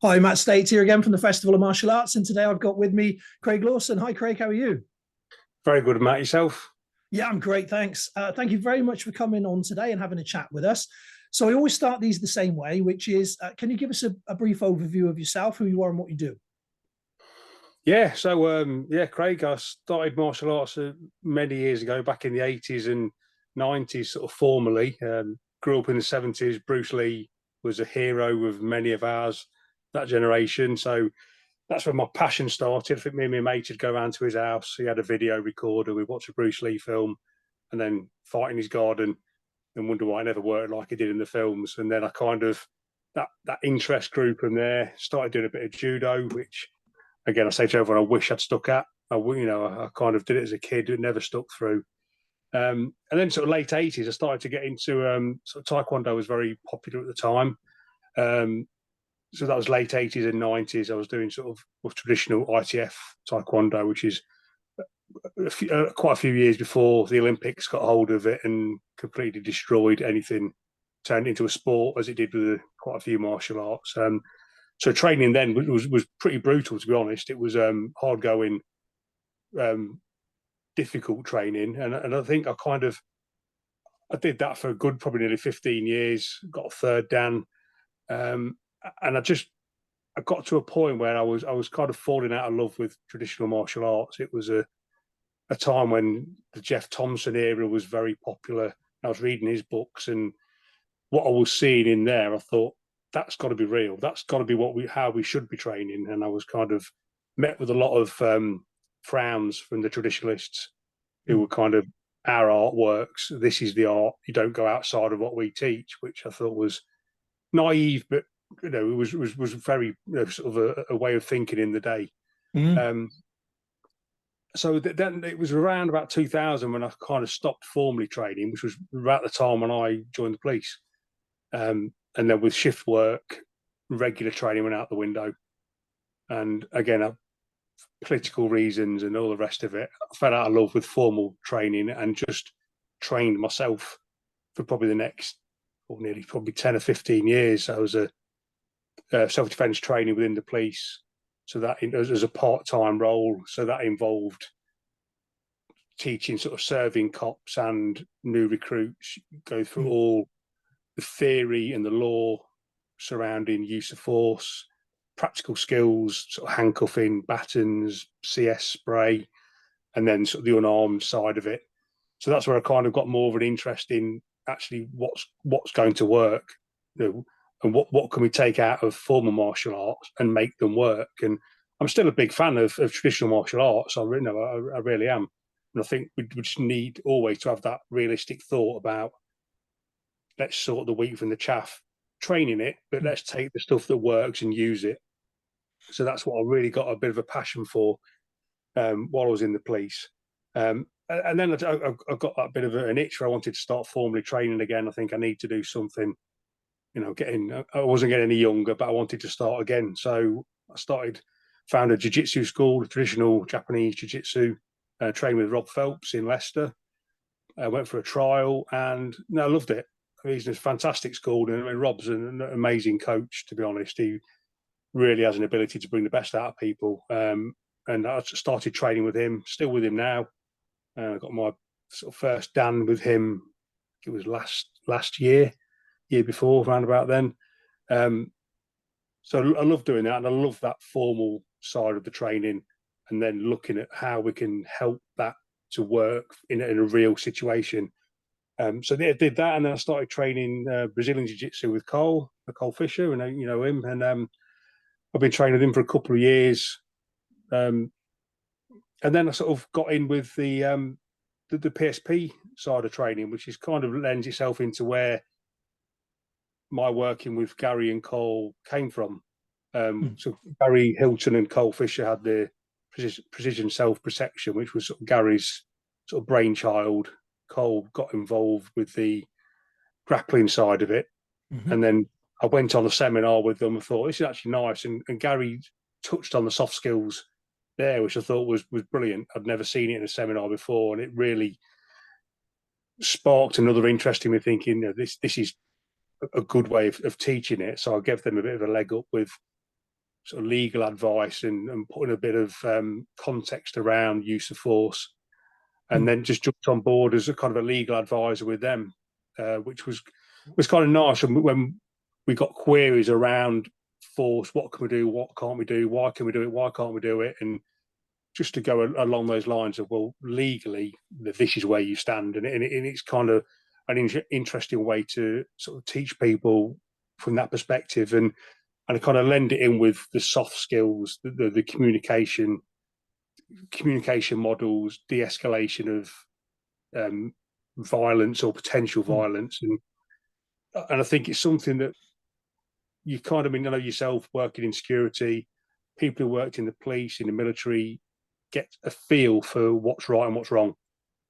Hi, Matt Stait here again from the Festival of Martial Arts, and today I've got with me Craig Lawson. Hi, Craig. How are you? Very good, Matt. Yourself? Yeah, I'm great. Thanks. Thank you very much for coming on today and having a chat with us. So I always start these the same way, which is, can you give us a brief overview of yourself, who you are, and what you do? Craig, I started martial arts many years ago, back in the 80s and 90s, sort of formally. Grew up in the 70s. Bruce Lee was a hero of many of ours, that generation. So that's when my passion started. I think me and my mate would go around to his house. He had a video recorder. We'd watch a Bruce Lee film and then fight in his garden and wonder why it never worked like it did in the films. And then I kind of, that interest grew from there, started doing a bit of judo, which again, I say to everyone, I wish I'd stuck at. I kind of did it as a kid, it never stuck through. And then sort of late 80s, I started to get into sort of Taekwondo was very popular at the time. Um, so that was late 80s and 90s. I was doing sort of traditional ITF Taekwondo, which is quite a few years before the Olympics got hold of it and completely destroyed anything, turned into a sport as it did with quite a few martial arts. So training then was pretty brutal, to be honest. It was hard going, um, difficult training, and I think I did that for a good probably nearly 15 years. Got a third dan, um, and I got to a point where I was kind of falling out of love with traditional martial arts. It was a time when the Jeff Thompson era was very popular. I was reading his books, and what I was seeing in there, I thought that's got to be real. That's got to be how we should be training. And I was kind of met with a lot of frowns from the traditionalists who Mm. were kind of our art works. This is the art. You don't go outside of what we teach, which I thought was naive, but it was very sort of a way of thinking in the day. Mm. Um, then it was around about 2000 when I kind of stopped formally training, which was about the time when I joined the police. And then with shift work, regular training went out the window. And again, political reasons and all the rest of it, I fell out of love with formal training and just trained myself for probably the next, or nearly probably 10 or 15 years. I was a self-defense training within the police. So that as a part-time role. So that involved teaching sort of serving cops and new recruits, go through Mm. all the theory and the law surrounding use of force, practical skills, sort of handcuffing, batons, CS spray, and then sort of the unarmed side of it. So that's where I kind of got more of an interest in actually what's going to work, and what can we take out of formal martial arts and make them work. And I'm still a big fan of traditional martial arts. I really am. And I think we just need always to have that realistic thought about let's sort the wheat from the chaff, training it, but let's take the stuff that works and use it. So that's what I really got a bit of a passion for while I was in the police. And then I got that bit of an itch where I wanted to start formally training again. I think I need to do something, I wasn't getting any younger, but I wanted to start again. So found a jiu-jitsu school, a traditional Japanese jiu-jitsu, trained with Rob Phelps in Leicester. I went for a trial and no, I loved it. He's a fantastic school, and Rob's an amazing coach. To be honest, he really has an ability to bring the best out of people. And I started training with him, still with him now. I got my sort of first Dan with him. It was last year before, around about then. Um, so I love doing that, and I love that formal side of the training, and then looking at how we can help that to work in a real situation. So I did that, and then I started training Brazilian Jiu-Jitsu with Cole Fisher, and you know him, and I've been training with him for a couple of years, um, and then I sort of got in with the PSP side of training, which is kind of lends itself into where my working with Gary and Cole came from. Mm. So Gary Hilton and Cole Fisher had the precision self protection, which was sort of Gary's sort of brainchild. Cole got involved with the grappling side of it, Mhm. and then I went on a seminar with them. I thought this is actually nice, and Gary touched on the soft skills there, which I thought was brilliant. I'd never seen it in a seminar before, and it really sparked another interest in me, thinking this is a good way of teaching it. So I gave them a bit of a leg up with sort of legal advice and putting a bit of context around use of force, and then just jumped on board as a kind of a legal advisor with them, which was kind of nice. And when we got queries around force, what can we do, what can't we do, why can we do it, why can't we do it, and just to go along those lines of, well, legally, this is where you stand, and it's kind of an interesting way to sort of teach people from that perspective, and kind of lend it in with the soft skills, the communication models, de-escalation of violence or potential violence, and I think it's something that you kind of, I know yourself working in security, people who worked in the police, in the military, get a feel for what's right and what's wrong.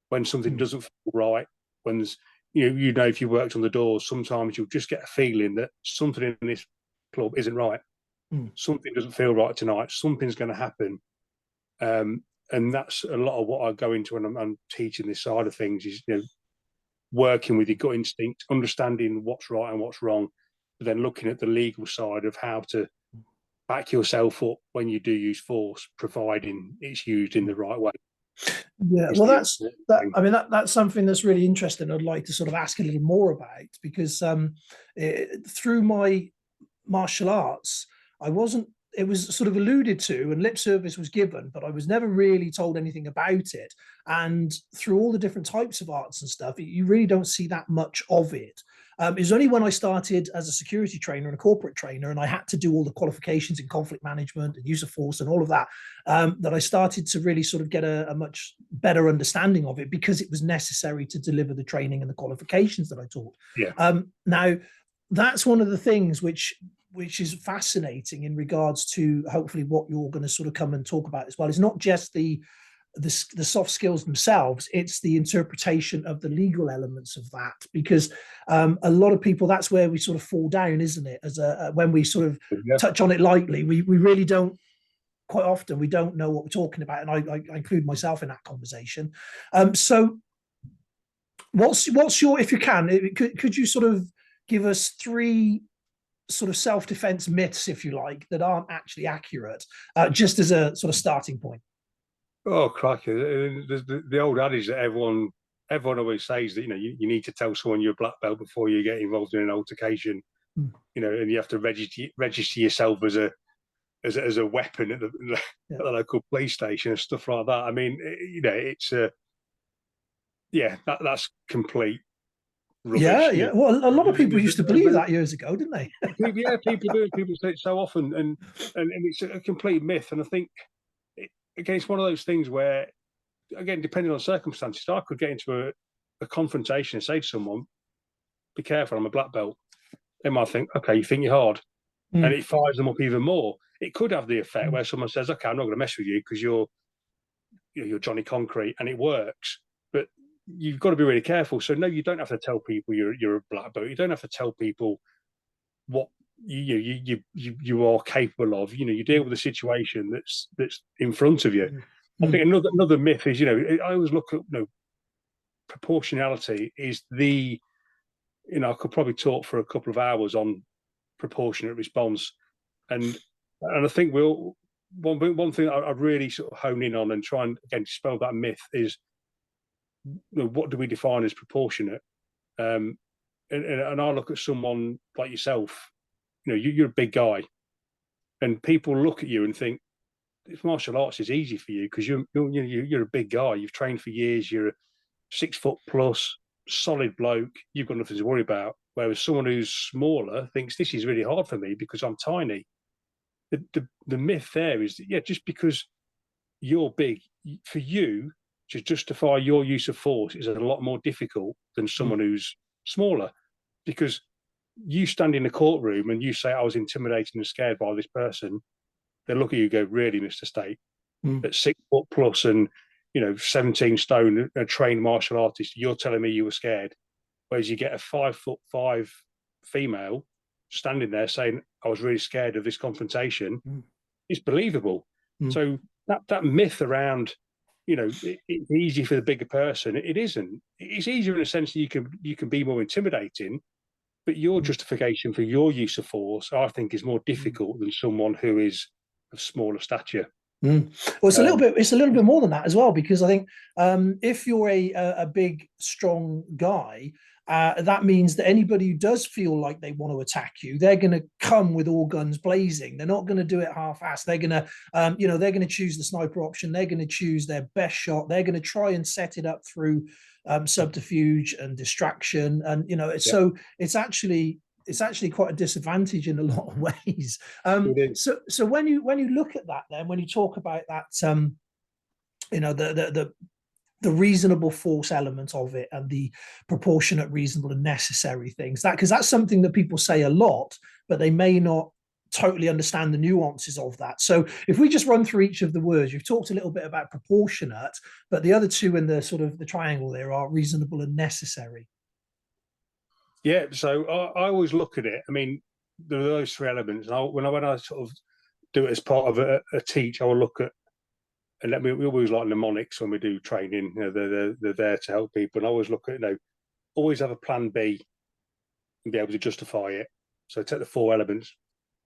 When something doesn't feel right, when there's, if you worked on the doors, sometimes you'll just get a feeling that something in this club isn't right. Something doesn't feel right tonight. Something's going to happen. And that's a lot of what I go into when I'm teaching this side of things, is, working with your gut instinct, understanding what's right and what's wrong, but then looking at the legal side of how to back yourself up when you do use force, providing it's used in the right way. Yeah, well, that's something that's really interesting. I'd like to sort of ask a little more about, because through my martial arts, it was sort of alluded to and lip service was given, but I was never really told anything about it. And through all the different types of arts and stuff, you really don't see that much of it. It was only when I started as a security trainer and a corporate trainer, and I had to do all the qualifications in conflict management and use of force and all of that, that I started to really sort of get a much better understanding of it, because it was necessary to deliver the training and the qualifications that I taught. Yeah. Now, that's one of the things which is fascinating in regards to hopefully what you're going to sort of come and talk about as well. It's not just the soft skills themselves, it's the interpretation of the legal elements of that, because a lot of people, that's where we sort of fall down, isn't it? When we sort of touch on it lightly, we really don't, quite often we don't know what we're talking about, and I include myself in that conversation. So what's your, if you can, could you sort of give us 3 sort of self-defense myths, if you like, that aren't actually accurate, just as a sort of starting point? Oh, crikey. The old adage that everyone always says, that, you need to tell someone you're a black belt before you get involved in an altercation, and you have to register yourself as a weapon at the local police station and stuff like that. I mean, it's that's complete rubbish. Yeah. Well, a lot of people used to believe that years ago, didn't they? People do. People say it so often, and it's a complete myth. And I think, again, it's one of those things where, again, depending on circumstances, I could get into a confrontation and say to someone, "Be careful, I'm a black belt." They might think, "Okay, you think you're hard," and it fires them up even more. It could have the effect where someone says, "Okay, I'm not going to mess with you because you're Johnny Concrete," and it works. But you've got to be really careful. So no, you don't have to tell people you're a black belt. You don't have to tell people what you are capable of. You deal with the situation that's in front of you. I think another myth is, I always look at, proportionality is the, I could probably talk for a couple of hours on proportionate response, and I think one thing I really sort of hone in on and try and, again, dispel that myth is, what do we define as proportionate? And I look at someone like yourself, you're a big guy, and people look at you and think, if martial arts is easy for you because you're a big guy, you've trained for years, you're a 6 foot plus solid bloke, you've got nothing to worry about. Whereas someone who's smaller thinks, this is really hard for me because I'm tiny. The myth there is that, just because you're big, for you to justify your use of force is a lot more difficult than someone who's smaller, because you stand in a courtroom and you say, I was intimidated and scared by this person, they look at you and go, really, Mr. Stait? At 6 foot plus and 17 stone, a trained martial artist, you're telling me you were scared? Whereas you get a 5'5" female standing there saying, I was really scared of this confrontation, it's believable. So that myth around, it's easy for the bigger person, it isn't. It's easier in a sense that you can be more intimidating, But your justification for your use of force, I think, is more difficult than someone who is of smaller stature. Well, it's a little bit. It's a little bit more than that as well, because I think if you're a big, strong guy, that means that anybody who does feel like they want to attack you, they're going to come with all guns blazing. They're not going to do it half-assed. They're going to, they're going to choose the sniper option. They're going to choose their best shot. They're going to try and set it up through subterfuge and distraction. And so it's actually quite a disadvantage in a lot of ways. So when you look at that, then when you talk about that, the reasonable force element of it and the proportionate, reasonable, and necessary things, because that's something that people say a lot, but they may not totally understand the nuances of that. So if we just run through each of the words, you've talked a little bit about proportionate, but the other two in the sort of the triangle there are reasonable and necessary. Yeah, so I always look at it. I mean, there are those three elements. And when I sort of do it as part of a teach, I will look at, and we always like mnemonics when we do training. They're there to help people. And I always look at, always have a plan B and be able to justify it. So take the four elements.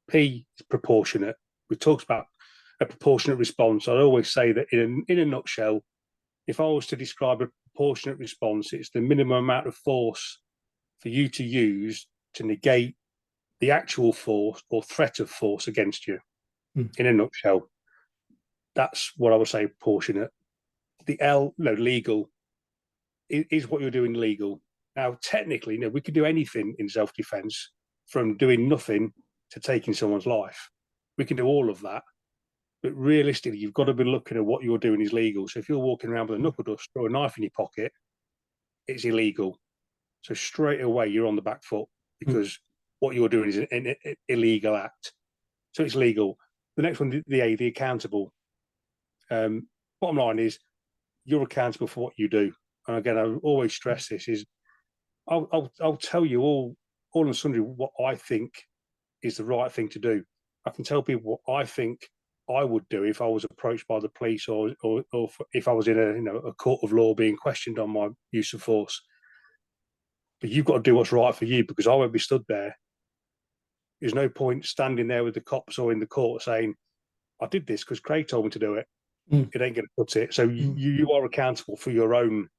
P is proportionate. We talked about a proportionate response. I always say that in a nutshell, if I was to describe a proportionate response, it's the minimum amount of force for you to use to negate the actual force or threat of force against you. In a nutshell, that's what I would say proportionate. The L, legal, is what you're doing legal. Now, technically, we could do anything in self-defense, from doing nothing to taking someone's life. We can do all of that. But realistically, you've got to be looking at what you're doing is legal. So if you're walking around with a knuckle duster or a knife in your pocket, it's illegal. So straight away, you're on the back foot, because what you're doing is an illegal act. So it's legal. The next one, the A, the accountable. Bottom line is, you're accountable for what you do. And again, I always stress this: is I'll tell you all and sundry what I think is the right thing to do. I can tell people what I think I would do if I was approached by the police, or if I was in a court of law being questioned on my use of force. But you've got to do what's right for you, because I won't be stood there. There's no point standing there with the cops or in the court saying, I did this because Craig told me to do it. It ain't going to cut it. So you are accountable for your own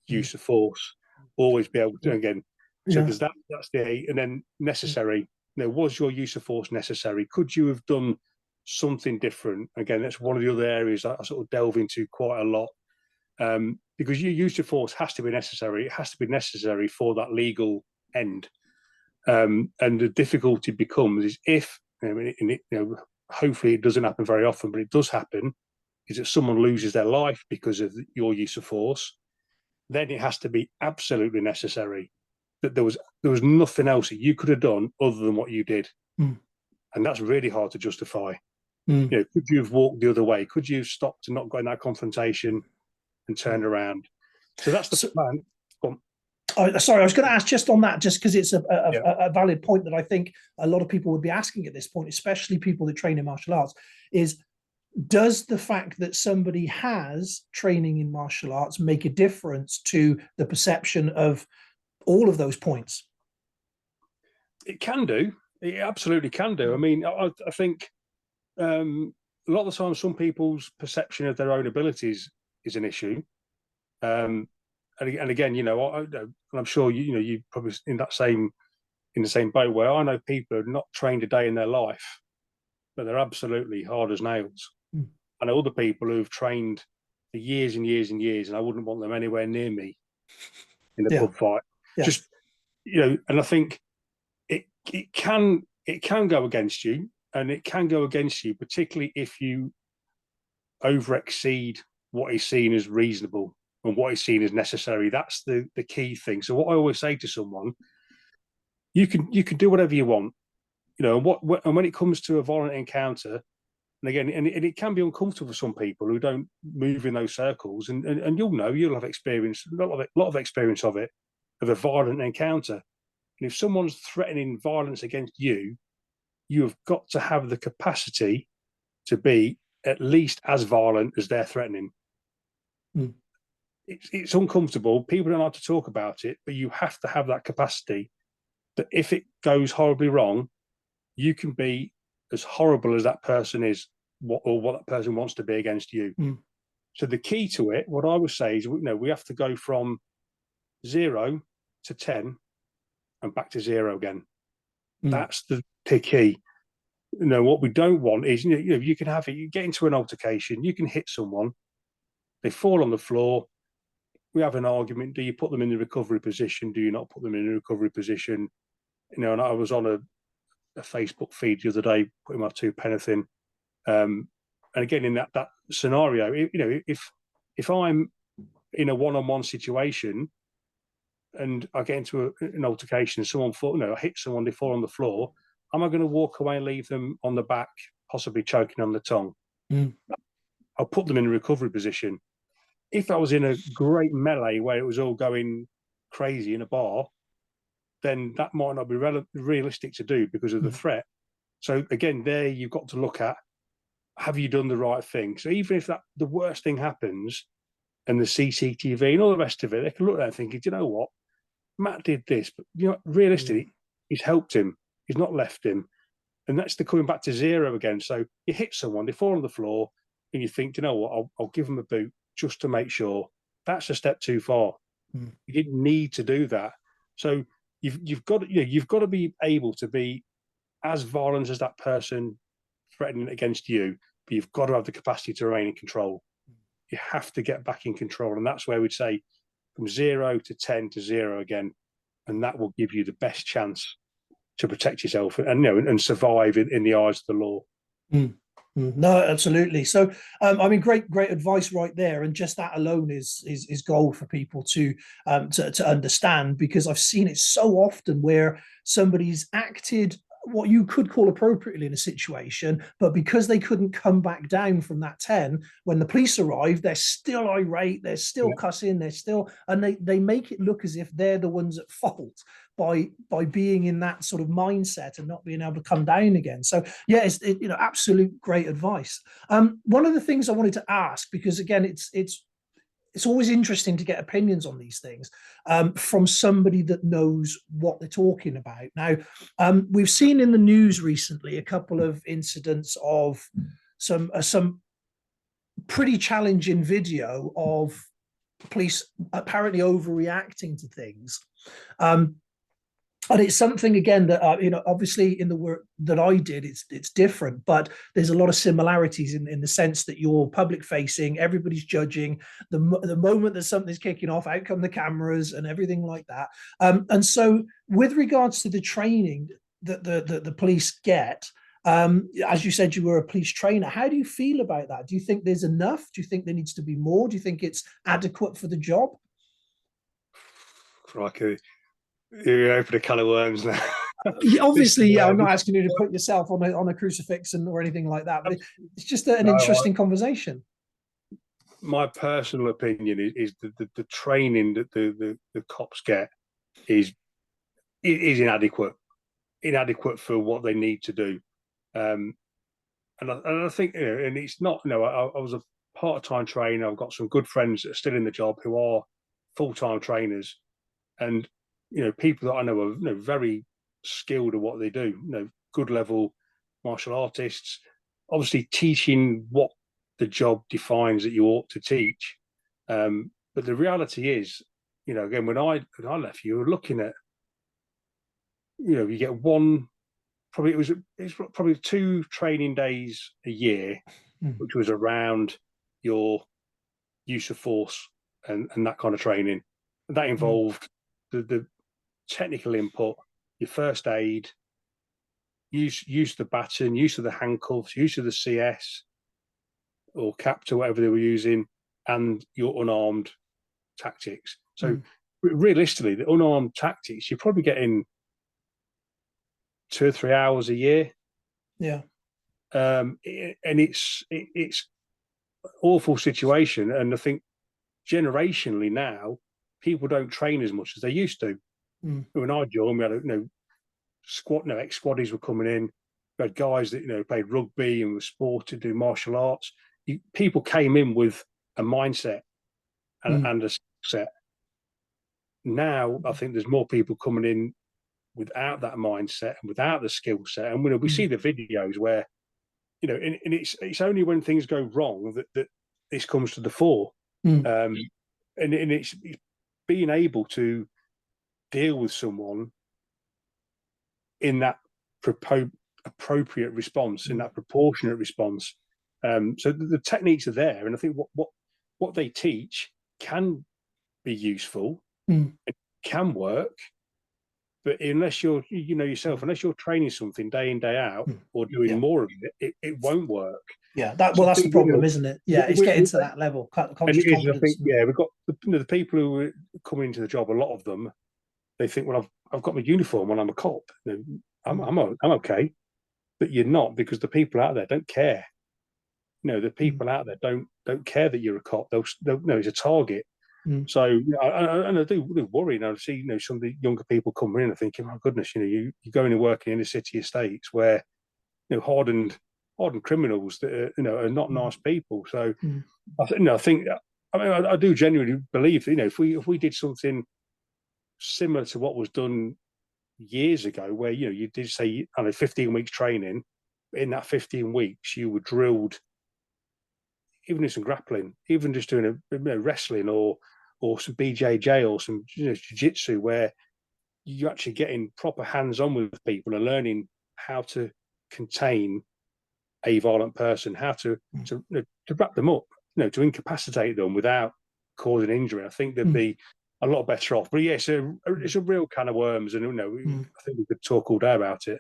use of force. Always be able to, again. So because that's the A. And then necessary. Was your use of force necessary? Could you have done something different? Again, that's one of the other areas that I sort of delve into quite a lot. Because your use of force has to be necessary. It has to be necessary for that legal end. And the difficulty becomes is if, hopefully it doesn't happen very often, but it does happen, is that someone loses their life because of your use of force. Then it has to be absolutely necessary. That there was nothing else that you could have done other than what you did. And that's really hard to justify. Could you have walked the other way? Could you have stopped and not got in that confrontation and turned around? So that's the plan. Sorry, I was going to ask just on that, just because it's a valid point that I think a lot of people would be asking at this point, especially people that train in martial arts, is does the fact that somebody has training in martial arts make a difference to the perception of all of those points? It can do. It absolutely can do. I mean, I think a lot of the time, some people's perception of their own abilities is an issue. And again, I'm sure you probably in the same boat where I know people who have not trained a day in their life, but they're absolutely hard as nails. I know other people who've trained for years and years and years, and I wouldn't want them anywhere near me in a pub fight. Just and I think it can go against you, and it can go against you, particularly if you over exceed what is seen as reasonable and what is seen as necessary. That's the key thing. So what I always say to someone, you can do whatever you want, and when it comes to a violent encounter, and again, and it can be uncomfortable for some people who don't move in those circles, and you'll have experience, a lot of experience of it, of a violent encounter. And if someone's threatening violence against you, you have got to have the capacity to be at least as violent as they're threatening. It's uncomfortable. People don't like to talk about it, but you have to have that capacity. that if it goes horribly wrong, you can be as horrible as that person is, or what that person wants to be against you. So the key to it, what I would say is, we have to go from 0 to 10 and back to 0 again. That's the key. What we don't want is, you can have it, you get into an altercation, you can hit someone, they fall on the floor, we have an argument. Do you put them in the recovery position? Do you not put them in the recovery position? And I was on a Facebook feed the other day, putting my 2 pence in. And again, in that scenario, if I'm in a one-on-one situation and I get into an altercation, someone I hit someone, they fall on the floor, am I going to walk away and leave them on the back, possibly choking on the tongue? I'll put them in a recovery position. If I was in a great melee where it was all going crazy in a bar, then that might not be realistic to do because of the threat. So again, there you've got to look at, have you done the right thing? So even if the worst thing happens and the CCTV and all the rest of it, they can look at that and think, do you know what? Matt did this, but realistically, he's helped him. He's not left him. And that's coming back to 0 again. So you hit someone, they fall on the floor, and you think, do you know what? I'll give them a boot just to make sure. That's a step too far. You didn't need to do that. So you've got to be able to be as violent as that person threatening against you, but you've got to have the capacity to remain in control. You have to get back in control, and that's where we'd say from 0 to 10 to 0 again, and that will give you the best chance to protect yourself and survive in the eyes of the law. No, absolutely. So, great advice right there, and just that alone is gold for people to understand, because I've seen it so often where somebody's acted what you could call appropriately in a situation, but because they couldn't come back down from that 10, when the police arrive, they're still irate, they're still cussing, and they make it look as if they're the ones at fault by being in that sort of mindset and not being able to come down again. So yeah, it's absolute great advice. One of the things I wanted to ask, because again, it's always interesting to get opinions on these things from somebody that knows what they're talking about. Now, we've seen in the news recently a couple of incidents of some pretty challenging video of police apparently overreacting to things. And it's something, again, that obviously in the work that I did, it's different, but there's a lot of similarities in the sense that you're public facing, everybody's judging. The moment that something's kicking off, out come the cameras and everything like that. And so, with regards to the training that the police get, as you said, you were a police trainer. How do you feel about that? Do you think there's enough? Do you think there needs to be more? Do you think it's adequate for the job? Crikey. You open a can of worms now. Obviously, I'm not asking you to put yourself on a crucifix or anything like that, but it's just an interesting conversation. My personal opinion is the training that the cops get is inadequate for what they need to do. And I think, and it's not, I was a part-time trainer. I've got some good friends that are still in the job who are full-time trainers, and people that I know are very skilled at what they do. Good level martial artists, obviously teaching what the job defines that you ought to teach. But the reality is, again, when I left, you were looking at, you get one. It's probably 2 training days a year, which was around your use of force and that kind of training. That involved the technical input, your first aid, use of the baton, use of the handcuffs, use of the CS or CAPT or whatever they were using, and your unarmed tactics. So realistically, the unarmed tactics, you're probably getting 2 or 3 hours a year. Yeah. And it's awful situation. And I think generationally now, people don't train as much as they used to. When I joined, we had ex-squaddies were coming in. We had guys that played rugby and were sported, do martial arts. People came in with a mindset and a skill set. Now I think there's more people coming in without that mindset and without the skill set. And we see the videos where, and it's only when things go wrong that this comes to the fore. And it's being able to deal with someone in that appropriate response, in that proportionate response. So the techniques are there, and I think what they teach can be useful, it can work, but unless you're, yourself, unless you're training something day in, day out, or doing more of it won't work. Yeah, that's the problem, isn't it? Yeah, it's getting to that level. Conscious confidence. I think, we've got the people who are coming into the job. A lot of them, they think, well, I've got my uniform when I'm a cop. I'm okay, but you're not, because the people out there don't care. The people out there don't care that you're a cop. They'll know it's a target. So I do worry. And I see some of the younger people coming in and thinking, my goodness, you're going and working in a city of States where hardened criminals that are not nice people. So I think I do genuinely believe that, if we did something similar to what was done years ago, where you did say 15 weeks training, in that 15 weeks you were drilled, even in some grappling, even just doing a wrestling or some BJJ or some jiu-jitsu, where you're actually getting proper hands-on with people and learning how to contain a violent person, how to wrap them up, to incapacitate them without causing injury. I think they'd be a lot better off. But yeah, it's a real can of worms, and I think we could talk all day about it.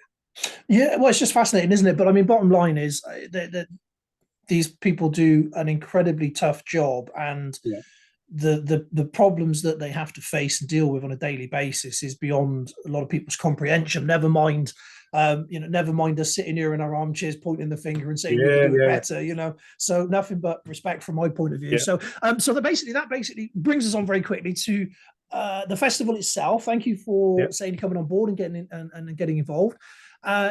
Yeah, well, it's just fascinating, isn't it? But I mean, bottom line is that these people do an incredibly tough job, and the problems that they have to face and deal with on a daily basis is beyond a lot of people's comprehension. Never mind us sitting here in our armchairs pointing the finger and saying we can do it better. So nothing but respect from my point of view. So that basically brings us on very quickly to the festival itself. Thank you for saying coming on board and getting involved.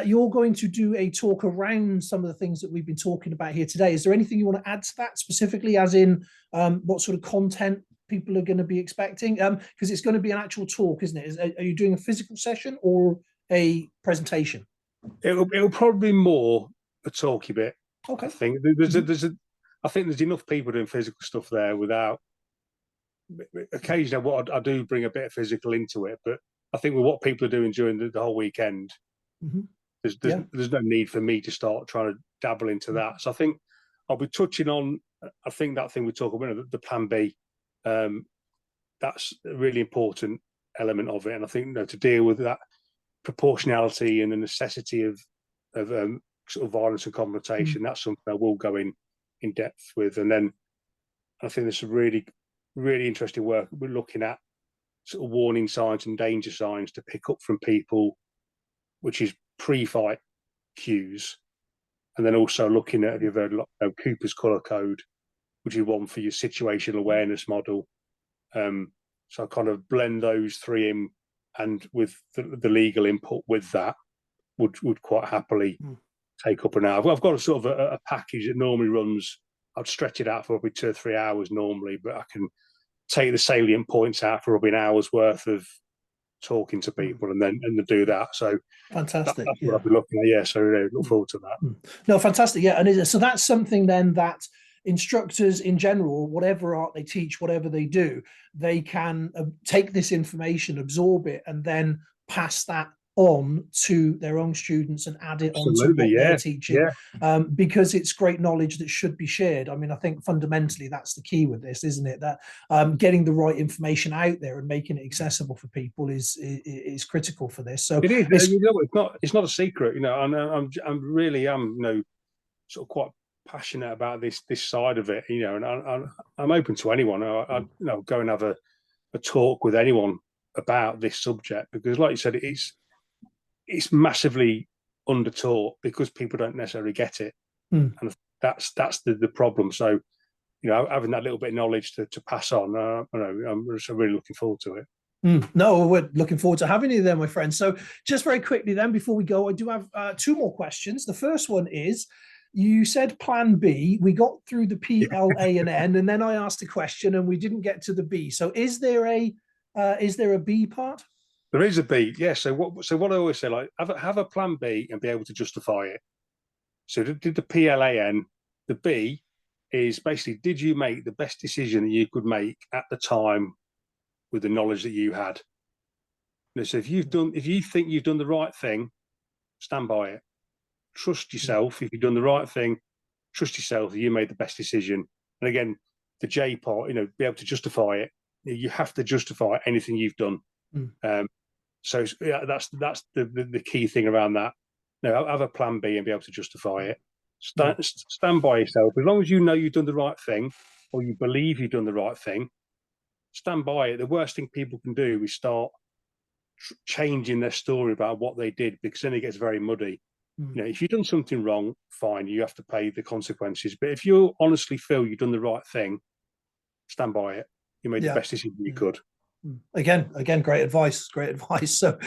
You're going to do a talk around some of the things that we've been talking about here today. Is there anything you want to add to that specifically, as in what sort of content people are going to be expecting? Because it's going to be an actual talk, isn't it? Are you doing a physical session or a presentation? It'll probably be more a talky bit. Okay. I think I think there's enough people doing physical stuff there without. Occasionally, what I do bring a bit of physical into it, but I think with what people are doing during the whole weekend, there's no need for me to start trying to dabble into that. So I think I'll be touching on, I think that thing we talk about, the plan B. That's a really important element of it, and I think to deal with that proportionality and the necessity of sort of violence and confrontation, that's something I will go in depth with. And then I think there's some really, really interesting work. We're looking at sort of warning signs and danger signs to pick up from people, which is pre-fight cues. And then also looking at, have you heard Cooper's colour code, which is one for your situational awareness model. So I kind of blend those three in, and with the legal input with that, would quite happily take up an hour. I've got a sort of a package that normally runs, I'd stretch it out for probably 2 or 3 hours normally, but I can take the salient points out for probably an hour's worth of talking to people and then do that. So fantastic. That's what I'll be looking at. Yeah, so look forward to that. No, fantastic. Yeah, and so that's something then that instructors in general, whatever art they teach, whatever they do, they can take this information, absorb it, and then pass that on to their own students and add it on to what they're teaching, because it's great knowledge that should be shared. I mean, I think fundamentally that's the key with this, isn't it? That getting the right information out there and making it accessible for people is critical for this. So it is. It's not a secret, and I'm really sort of quite passionate about this side of it, and I'm open to anyone. I go and have a talk with anyone about this subject, because, like you said, it's massively undertaught because people don't necessarily get it, and that's the problem. So, having that little bit of knowledge to pass on, I'm really looking forward to it. No, we're looking forward to having you there, my friend. So, just very quickly, then, before we go, I do have 2 more questions. The first one is, you said plan B. We got through the P, L, A, and N, and then I asked a question, and we didn't get to the B. So, is there a B part? There is a B, yeah. So what I always say, like, have a plan B and be able to justify it. So did the PLAN, the B is basically, did you make the best decision that you could make at the time with the knowledge that you had? So if you think you've done the right thing, stand by it. Trust yourself. If you've done the right thing, trust yourself that you made the best decision. And again, the J part, be able to justify it. You have to justify anything you've done. So yeah, that's the key thing around that. Have a plan B and be able to justify it. Stand by yourself. As long as you know you've done the right thing, or you believe you've done the right thing, stand by it. The worst thing people can do is start changing their story about what they did, because then it gets very muddy. If you've done something wrong, fine, you have to pay the consequences. But if you honestly feel you've done the right thing, stand by it. You made the best decision you could. Again, great advice. So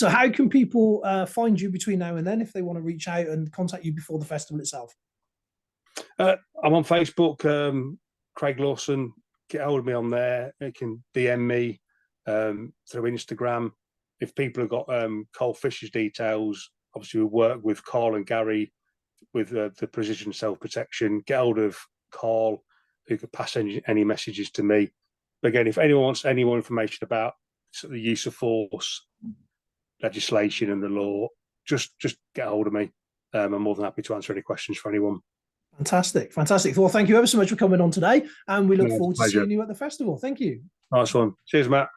how can people find you between now and then if they want to reach out and contact you before the festival itself? I'm on Facebook, Craig Lawson. Get hold of me on there. You can DM me through Instagram. If people have got Carl Fisher's details, obviously we work with Carl and Gary with the precision self-protection. Get hold of Carl, who could pass any messages to me. But again, if anyone wants any more information about the use of force legislation and the law, just get hold of me. I'm more than happy to answer any questions for anyone. Fantastic. Well, thank you ever so much for coming on today, and we look forward to seeing you at the festival. Thank you. Nice one. Cheers, Matt.